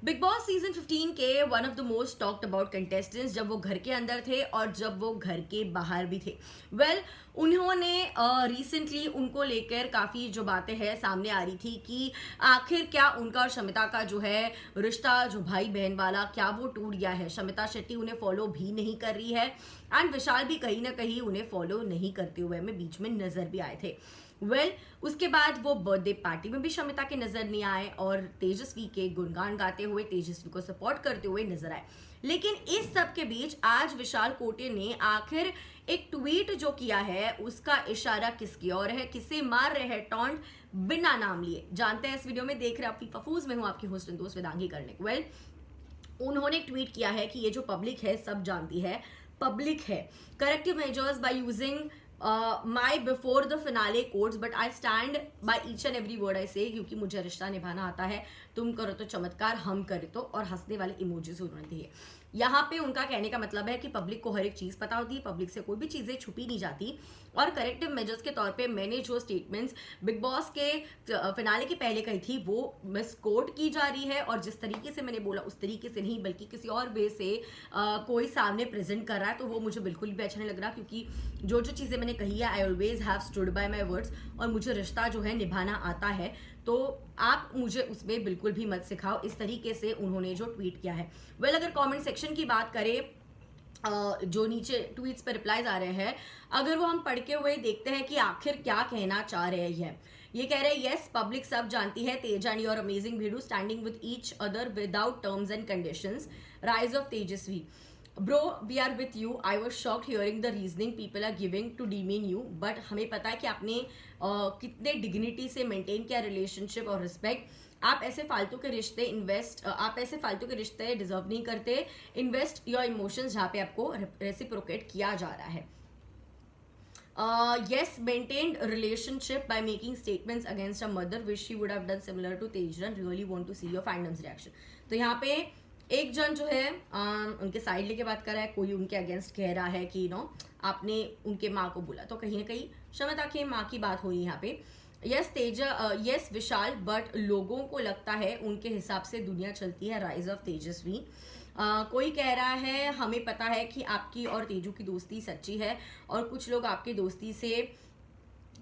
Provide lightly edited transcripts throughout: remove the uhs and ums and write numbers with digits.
Big boss season 15 के one of the most talked about contestants जब वो घर के अंदर थे और जब वो घर के बाहर भी थे। उन्होंने रिसेंटली उनको लेकर काफ़ी जो बातें हैं सामने आ रही थी कि आखिर क्या उनका और शमिता का जो है रिश्ता जो भाई बहन वाला क्या वो टूट गया है। शमिता शेट्टी उन्हें फॉलो भी नहीं कर रही है एंड विशाल भी कहीं ना कहीं उन्हें फॉलो नहीं करते हुए हमें बीच में नजर भी आए थे। उसके बाद वो बर्थडे पार्टी में भी शमिता के नजर नहीं आए और तेजस्वी के गुणगान गाते हुए तेजस्वी को सपोर्ट करते हुए नजर आए। लेकिन इस सब के बीच आज विशाल कोटे ने आखिर एक ट्वीट जो किया है उसका इशारा किसकी ओर है, किसे मार रहे हैं टॉन्ट बिना नाम लिए, जानते हैं इस वीडियो में। देख रहे आप फफूज में हूं आपकी होस्ट एंड दोस्त वेदांगी करने। उन्होंने ट्वीट किया है कि ये जो पब्लिक है सब जानती है, पब्लिक है। Corrective measures by using my before the finale codes but I stand by each and every word I से, क्योंकि मुझे रिश्ता निभाना आता है, तुम करो तो चमत्कार हम करे तो, और हंसने वाले इमोजीज उन्होंने दिए। यहाँ पे उनका कहने का मतलब है कि पब्लिक को हर एक चीज पता होती है, पब्लिक से कोई भी चीजें छुपी नहीं जाती। और करेक्टिव मेजर्स के तौर पे मैंने जो स्टेटमेंट्स बिग बॉस के फिनाले के पहले कही थी वो मिसकोट की जा रही है, और जिस तरीके से मैंने बोला उस तरीके से नहीं बल्कि किसी और वे से कोई सामने प्रेजेंट कर रहा है, तो वो मुझे बिल्कुल भी अच्छा नहीं लग रहा। क्योंकि जो जो चीजें मैंने कही है I always have stood by my words, और मुझे रिश्ता जो है निभाना आता है, तो आप मुझे उसमें बिल्कुल भी मत सिखाओ। इस तरीके से उन्होंने जो ट्वीट किया है। अगर कमेंट सेक्शन की बात करें, जो नीचे ट्वीट्स पर रिप्लाईज आ रहे हैं, अगर वो हम पढ़ के हुए देखते हैं कि आखिर क्या कहना चाह रहे हैं। ये कह रहे हैं यस पब्लिक सब जानती है, Teja and your amazing video standing with each other without terms and conditions, rise of Tejasswi bro we are with you, I was shocked hearing the reasoning people are giving to demean you, but हमें पता है कि आपने कितने dignity से maintain किया relationship और respect. आप ऐसे फालतू के रिश्ते डिजर्व नहीं करते। इन्वेस्ट योर इमोशंस जहाँ पे आपको रेसिप्रोकेट किया जा रहा है। Yes, maintained relationship by making statements against a mother which she would have done similar to Tejran. Really want to see your fandom's reaction. तो यहाँ पे एक जन जो है उनके साइड लेके बात कर रहा है, कोई उनके अगेंस्ट कह रहा है कि आपने उनके माँ को बोला, तो कहीं ना कहीं शमिता के माँ की बात हो रही है यहाँ पे। यस विशाल, बट लोगों को लगता है उनके हिसाब से दुनिया चलती है, राइज ऑफ तेजस्वी। कोई कह रहा है हमें पता है कि आपकी और तेजू की दोस्ती सच्ची है, और कुछ लोग आपकी दोस्ती से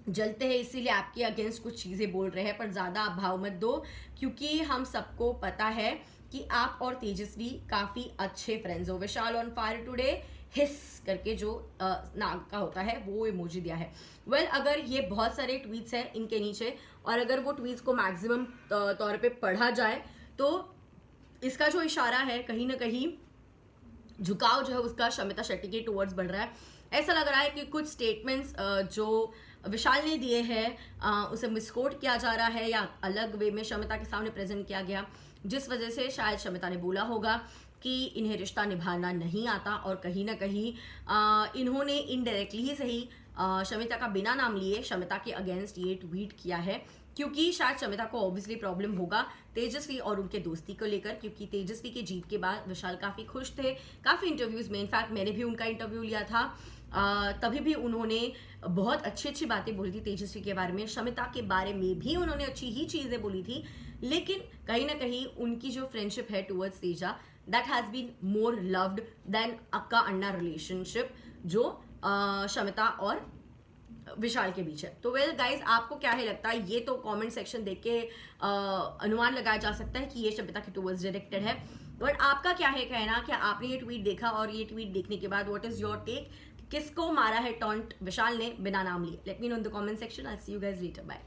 जलते हैं इसीलिए आपके अगेंस्ट कुछ चीज़ें बोल रहे हैं, पर ज़्यादा आप भाव मत दो क्योंकि हम सबको पता है कि आप और तेजस्वी काफ़ी अच्छे फ्रेंड्स हो। विशाल ऑन फायर टुडे हिस करके जो नाग का होता है वो इमोजी दिया है। अगर ये बहुत सारे ट्वीट्स हैं इनके नीचे, और अगर वो ट्वीट्स को मैक्सिमम तौर पे पढ़ा जाए तो इसका जो इशारा है कहीं ना कहीं झुकाव जो है उसका शमिता शेट्टी के टुवर्ड्स बढ़ रहा है। ऐसा लग रहा है कि कुछ स्टेटमेंट्स जो विशाल ने दिए हैं उसे मिसकोट किया जा रहा है या अलग वे में शमिता के सामने प्रेजेंट किया गया, जिस वजह से शायद शमिता ने बोला होगा कि इन्हें रिश्ता निभाना नहीं आता, और कहीं ना कहीं इन्होंने इनडायरेक्टली ही सही शमिता का बिना नाम लिए शमिता के अगेंस्ट ये ट्वीट किया है, क्योंकि शायद शमिता को ऑब्वियसली प्रॉब्लम होगा तेजस्वी और उनके दोस्ती को लेकर। क्योंकि तेजस्वी के जीत के बाद विशाल काफ़ी खुश थे, काफ़ी इंटरव्यूज़ में, इनफैक्ट मैंने भी उनका इंटरव्यू लिया था, तभी भी उन्होंने बहुत अच्छी अच्छी बातें बोली थी तेजस्वी के बारे में, शमिता के बारे में भी उन्होंने अच्छी ही चीज़ें बोली थी। लेकिन कहीं ना कहीं उनकी जो फ्रेंडशिप है towards Teja, that has been more loved than akka anna relationship जो शमिता और विशाल के बीच है। तो गाइज आपको क्या है लगता है, ये तो कमेंट सेक्शन देख के अनुमान लगाया जा सकता है कि ये शमिता के टुवर्ड्स डायरेक्टेड है, बट आपका क्या है कहना, क्या आपने ये ट्वीट देखा, और ये ट्वीट देखने के बाद व्हाट इज योर टेक, किसको मारा है टॉन्ट विशाल ने बिना नाम लिए? Let me know in the comment section. I see you guys later, bye.